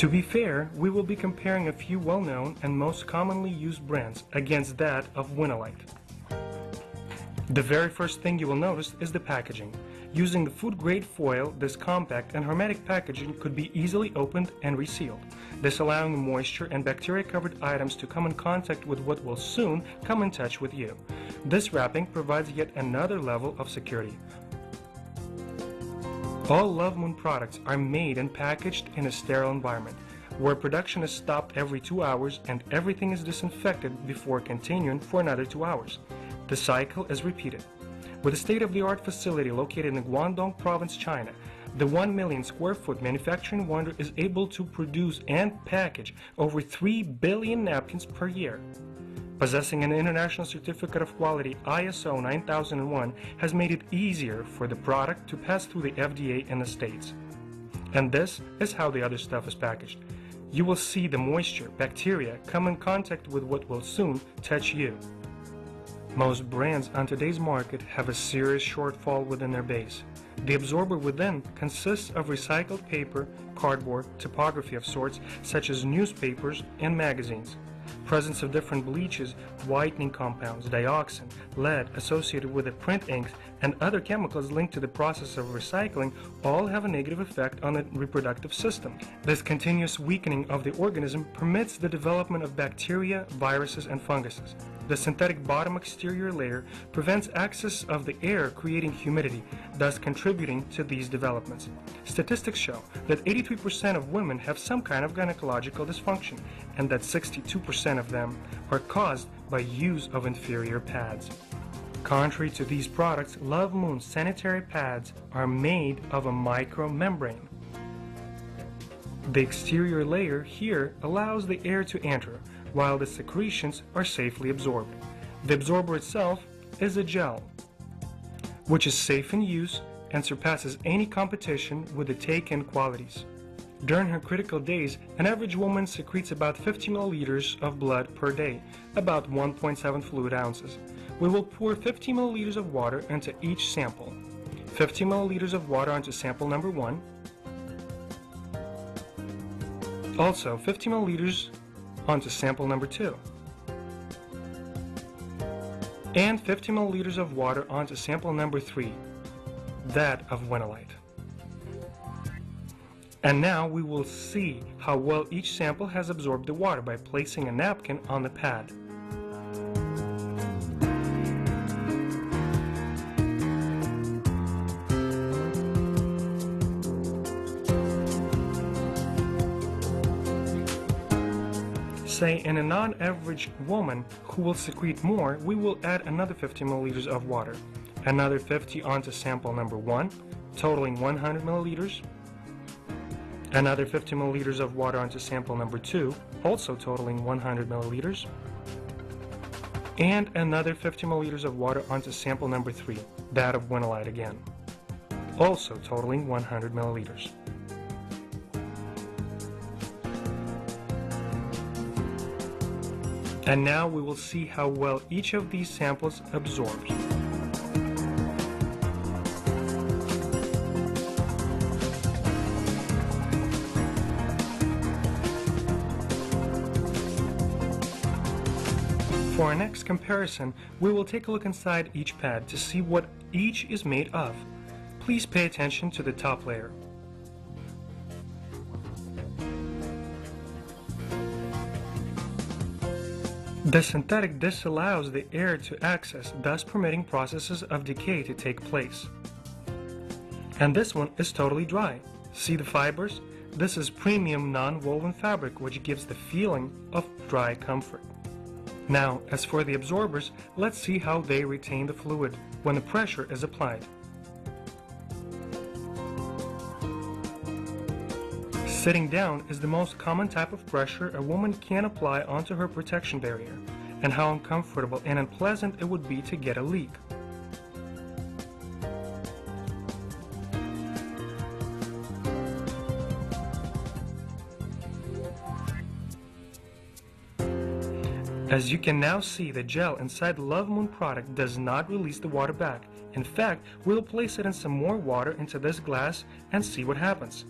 To be fair, we will be comparing a few well-known and most commonly used brands against that of Winalite. The very first thing you will notice is the packaging. Using the food-grade foil, this compact and hermetic packaging could be easily opened and resealed, this allowing moisture and bacteria-covered items to come in contact with what will soon come in touch with you. This wrapping provides yet another level of security. All Lovemoon products are made and packaged in a sterile environment, where production is stopped every 2 hours and everything is disinfected before continuing for another 2 hours. The cycle is repeated. With a state-of-the-art facility located in Guangdong Province, China, the 1 million square foot manufacturing wonder is able to produce and package over 3 billion napkins per year. Possessing an international certificate of quality ISO 9001 has made it easier for the product to pass through the FDA in the States. And this is how the other stuff is packaged. You will see the moisture, bacteria come in contact with what will soon touch you. Most brands on today's market have a serious shortfall within their base. The absorber within consists of recycled paper, cardboard, typography of sorts such as newspapers and magazines. Presence of different bleaches, whitening compounds, dioxin, lead associated with the print inks, and other chemicals linked to the process of recycling all have a negative effect on the reproductive system. This continuous weakening of the organism permits the development of bacteria, viruses, and funguses. The synthetic bottom exterior layer prevents access of the air, creating humidity, thus contributing to these developments. Statistics show that 83% of women have some kind of gynecological dysfunction, and that 62% of them are caused by use of inferior pads. Contrary to these products, Lovemoon sanitary pads are made of a micromembrane. The exterior layer here allows the air to enter, while the secretions are safely absorbed. The absorber itself is a gel, which is safe in use and surpasses any competition with the take-in qualities. During her critical days, an average woman secretes about 50 milliliters of blood per day, about 1.7 fluid ounces. We will pour 50 milliliters of water into each sample. 50 milliliters of water onto sample number 1. Also 50 milliliters onto sample number 2. And 50 milliliters of water onto sample number 3, that of Winalite. And now we will see how well each sample has absorbed the water by placing a napkin on the pad. Say in a non-average woman who will secrete more, we will add another 50 milliliters of water, another 50 onto sample number 1, totaling 100 milliliters, another 50 milliliters of water onto sample number 2, also totaling 100 milliliters, and another 50 milliliters of water onto sample number 3, that of Winalite again, also totaling 100 milliliters. And now we will see how well each of these samples absorbs. For our next comparison, we will take a look inside each pad to see what each is made of. Please pay attention to the top layer. The synthetic disallows the air to access, thus permitting processes of decay to take place. And this one is totally dry. See the fibers? This is premium non-woven fabric, which gives the feeling of dry comfort. Now, as for the absorbers, let's see how they retain the fluid when the pressure is applied. Sitting down is the most common type of pressure a woman can apply onto her protection barrier, and how uncomfortable and unpleasant it would be to get a leak. As you can now see, the gel inside the Lovemoon product does not release the water back. In fact, we'll place it in some more water into this glass and see what happens.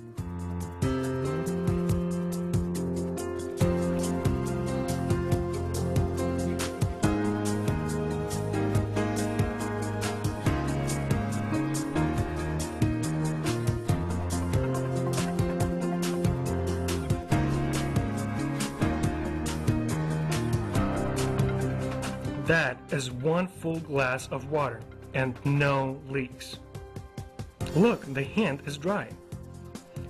That is 1 full glass of water and no leaks. Look, the hand is dry.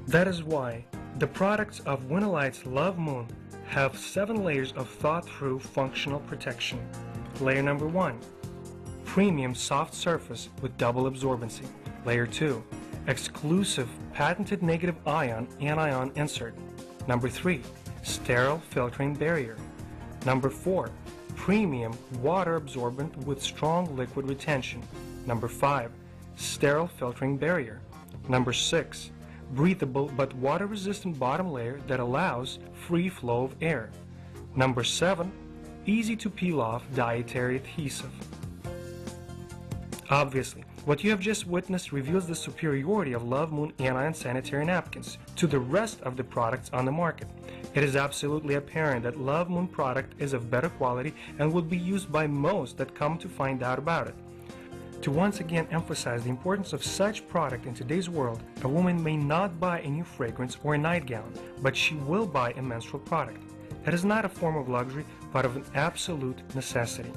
That is why the products of Winalite's Lovemoon have 7 layers of thought-through functional protection. Layer number 1, premium soft surface with double absorbency. Layer 2, exclusive patented negative ion anion insert. Number 3, sterile filtering barrier. Number 4, premium water absorbent with strong liquid retention. Number 5, sterile filtering barrier. Number 6, breathable but water-resistant bottom layer that allows free flow of air. Number 7, easy to peel off dietary adhesive. Obviously, what you have just witnessed reveals the superiority of Lovemoon Anion sanitary napkins to the rest of the products on the market. It is absolutely apparent that Lovemoon product is of better quality and will be used by most that come to find out about it. To once again emphasize the importance of such product in today's world, a woman may not buy a new fragrance or a nightgown, but she will buy a menstrual product. That is not a form of luxury, but of an absolute necessity.